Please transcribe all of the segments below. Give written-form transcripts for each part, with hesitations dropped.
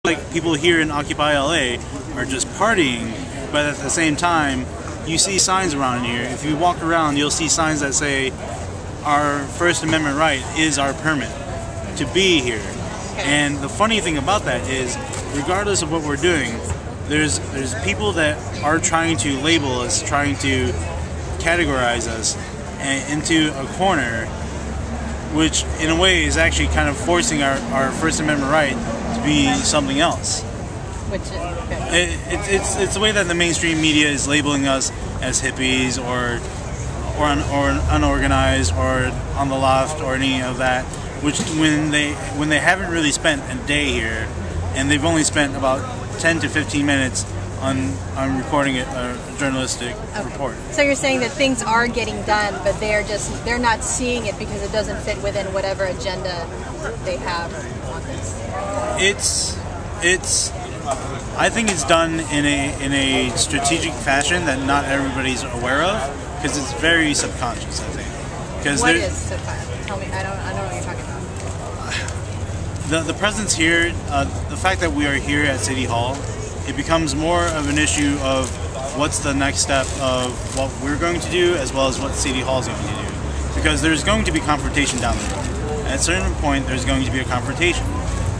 like people here in Occupy LA are just partying, but at the same time, you see signs around here. If you walk around, you'll see signs that say, our First Amendment right is our permit to be here. And the funny thing about that is, regardless of what we're doing, there's people that are trying to label us, trying to categorize us into a corner, which in a way is actually kind of forcing our First Amendment right to be something else. Which is, it's the way that the mainstream media is labeling us as hippies or unorganized or on the left or any of that, which when they haven't really spent a day here, and they've only spent about 10 to 15 minutes on recording a journalistic report. So you're saying that things are getting done, but they're not seeing it because it doesn't fit within whatever agenda they have on this. I think it's done in a strategic fashion that not everybody's aware of, because it's very subconscious, I think. Because what is subconscious? Tell me. I don't know what you're talking about. The presence here, the fact that we are here at City Hall, it becomes more of an issue of what's the next step of what we're going to do, as well as what City Hall is going to do. Because there's going to be confrontation down the road. At a certain point, there's going to be a confrontation.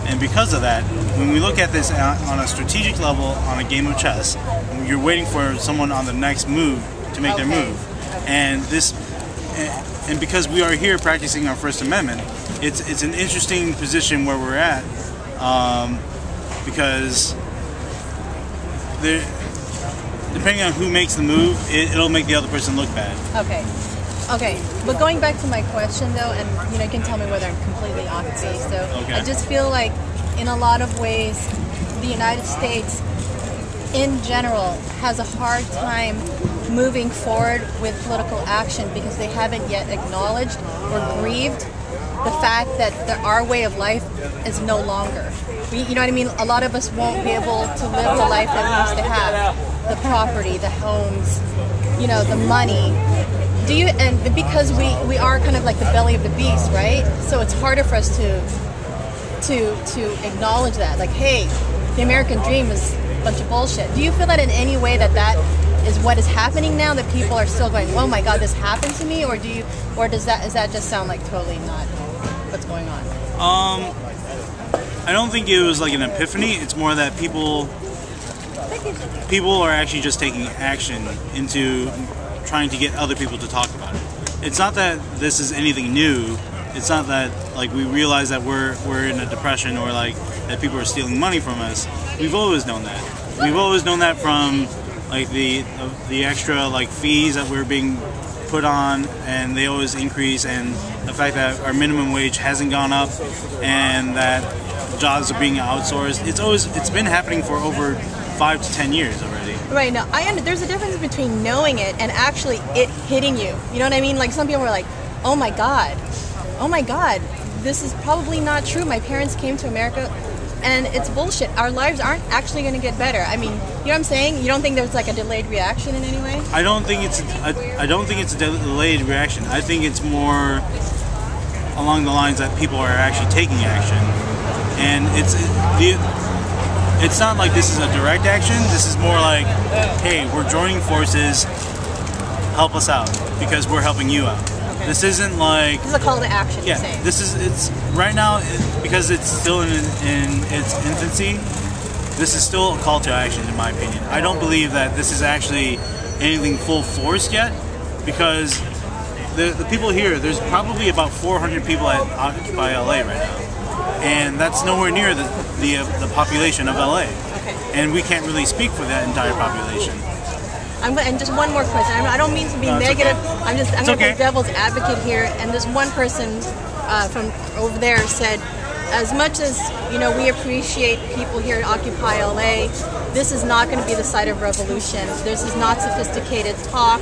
And because of that, when we look at this on a strategic level, on a game of chess, you're waiting for someone on the next move to make their move. And because we are here practicing our First Amendment, it's an interesting position where we're at, because depending on who makes the move, it'll make the other person look bad. Okay, but going back to my question though, and you can tell me whether I'm completely off base. So I just feel like, in a lot of ways, the United States, in general, has a hard time moving forward with political action because they haven't yet acknowledged or grieved the fact that our way of life is no longer. You know what I mean? A lot of us won't be able to live the life that we used to have. The property, the homes, the money. And because we are kind of like the belly of the beast, right? So it's harder for us to acknowledge that. Like, hey, the American dream is a bunch of bullshit. Do you feel that in any way that is what is happening now, that people are still going, oh my God, this happened to me? Or does that just sound like totally not what's going on? I don't think it was like an epiphany. It's more that people are actually just taking action into trying to get other people to talk about it. It's not that this is anything new. It's not that like we realize that we're in a depression, or like that people are stealing money from us. We've always known that. We've always known that from like the extra like fees that we're being put on, and they always increase, and the fact that our minimum wage hasn't gone up, and that jobs are being outsourced. It's been happening for over 5 to 10 years already. Right. Now, there's a difference between knowing it and actually it hitting you. You know what I mean? Like, some people are like, oh my God, this is probably not true. My parents came to America and it's bullshit. Our lives aren't actually going to get better. I mean, you know what I'm saying? You don't think there's like a delayed reaction in any way? I don't think it's a delayed reaction. I think it's more along the lines that people are actually taking action. And it's not like this is a direct action. This is more like, hey, we're joining forces, help us out, because we're helping you out. Okay. This isn't like... This is a call to action, yeah, you're saying. It's right now, because it's still in its infancy, this is still a call to action, in my opinion. I don't believe that this is actually anything full force yet, because the people here, there's probably about 400 people at Occupy LA right now. And that's nowhere near the population of LA. Okay. And we can't really speak for that entire population. And just one more question. I don't mean to be negative. Okay. I'm going to play devil's advocate here. And this one person from over there said, as much as we appreciate people here at Occupy LA, this is not going to be the site of revolution. This is not sophisticated talk.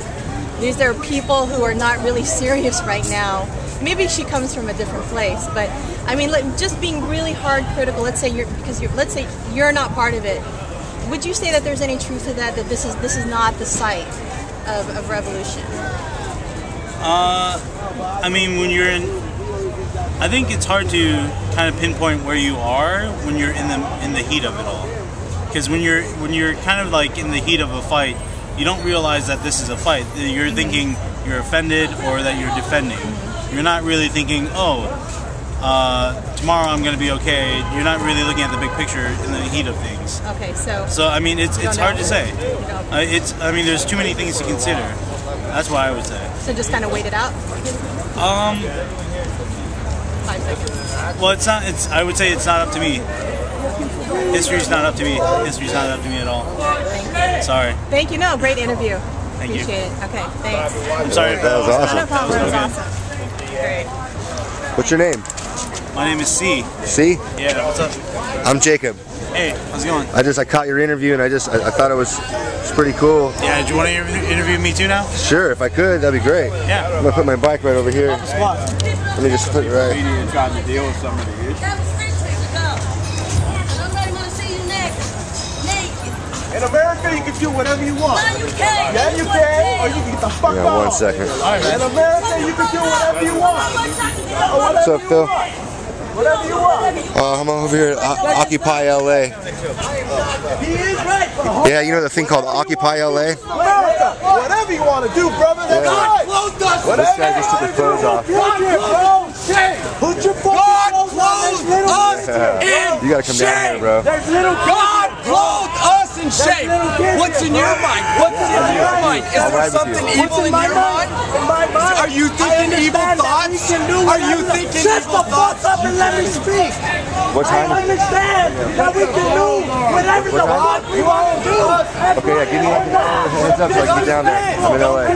These are people who are not really serious right now. Maybe she comes from a different place, but I mean, just being really hard critical. Let's say you're not part of it. Would you say that there's any truth to that? That this is not the site of revolution? I mean, when you're in, I think it's hard to kind of pinpoint where you are when you're in the heat of it all. Because when you're kind of like in the heat of a fight, you don't realize that this is a fight. You're thinking you're offended or that you're defending. You're not really thinking, oh, tomorrow I'm going to be okay. You're not really looking at the big picture in the heat of things. Okay, so. So I mean, it's hard to say. I mean, there's too many things to consider. That's what I would say. So just kind of wait it out. 5 seconds. Well, it's not. I would say it's not up to me. History's not up to me. History's not up to me at all. Thank you. Sorry. Thank you. No, great interview. Thank you. Appreciate it. Okay, thanks. I'm sorry if that was awesome. No problem. That was awesome. Great. What's your name? My name is C. C? Yeah, what's up? I'm Jacob. Hey, how's it going? I caught your interview and I thought it was pretty cool. Yeah, do you want to interview me too now? Sure, if I could, that'd be great. Yeah. I'm gonna put my bike right over here. Let me just put it right. Trying to deal with some of the issues. In America, you can do whatever you want. No, you can't. Yeah, you can. Or you can get the fuck Yeah, off. 1 second. In America, you can do whatever you want. What's up, Phil? Whatever you want. I'm over here at Occupy LA. He is right. Yeah, you know the thing called Occupy LA? America, whatever you want to do, brother, that's right. This guy just took his clothes off. Put your fucking clothes on. You gotta come down here, bro. There's little God clothed us in shame. What's in your mind? What's in your mind? Is there something evil in your mind? Are you thinking evil thoughts? Are you thinking evil thoughts? Shut the fuck up and let me speak. What time? I understand that we can do whatever the fuck we want to do. Okay, yeah, give me a heads up so I can get down there. I'm in LA.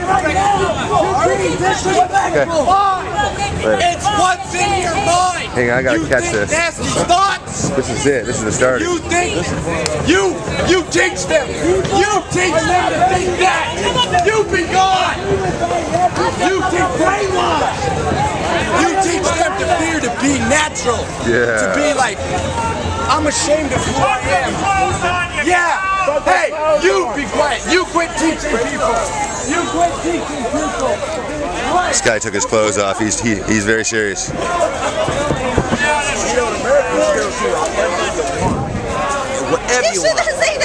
It's what's in your mind. Hang on, I gotta You catch think this. nasty thoughts. This is it. This is the start. You think you teach them. You teach them to think that. You be gone. You teach brainwash. You teach them to fear to be natural. Yeah. To be like, I'm ashamed of who I am. Yeah. Hey, you be quiet. You quit teaching people. You quit teaching people. This guy took his clothes off. He's very serious. Whatever you want.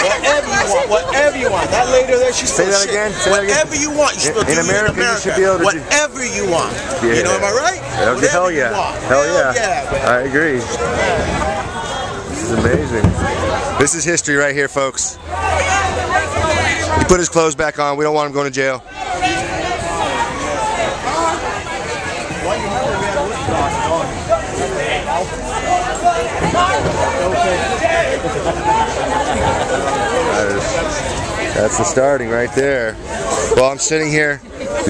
Whatever you want. Whatever you want. That lady there, she's Say that again. Say that again. whatever you want. You should In America, you should be able to do whatever you want. Yeah. You know, am I right? Okay, hell yeah. Hell yeah. man. I agree. This is amazing. This is history right here, folks. He put his clothes back on. We don't want him going to jail. That's the starting right there. Well, I'm sitting here.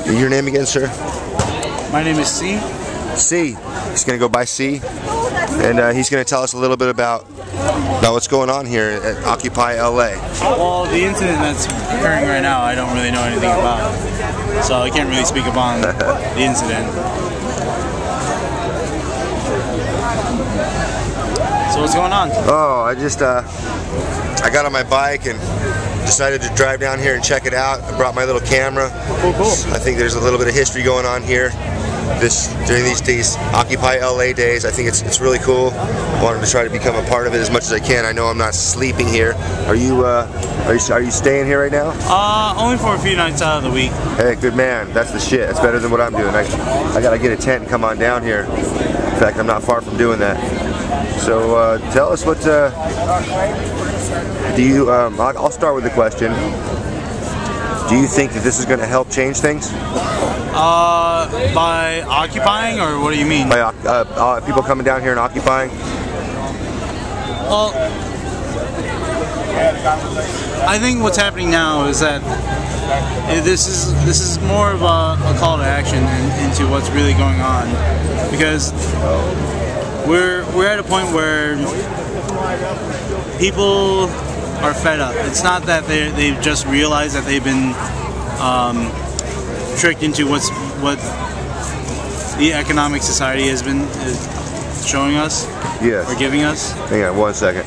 Your name again, sir? My name is C. C. He's going to go by C. And he's going to tell us a little bit about what's going on here at Occupy LA. Well, the incident that's occurring right now, I don't really know anything about. So I can't really speak upon the incident. So what's going on? Oh, I got on my bike and decided to drive down here and check it out. I brought my little camera. Cool. I think there's a little bit of history going on here. During these Occupy LA days, I think it's really cool. I wanted to try to become a part of it as much as I can. I know I'm not sleeping here. Are you staying here right now? Only for a few nights out of the week. Hey, good man. That's the shit. That's better than what I'm doing. I gotta get a tent and come on down here. In fact, I'm not far from doing that. So tell us what do you? I'll start with the question. Do you think that this is going to help change things? By occupying, or what do you mean? By people coming down here and occupying? Well, I think what's happening now is that this is more of a call to action into what's really going on, because we're at a point where people are fed up. It's not that they've just realized that they've been tricked into what the economic society has been showing us, Yes. or giving us. Hang on 1 second.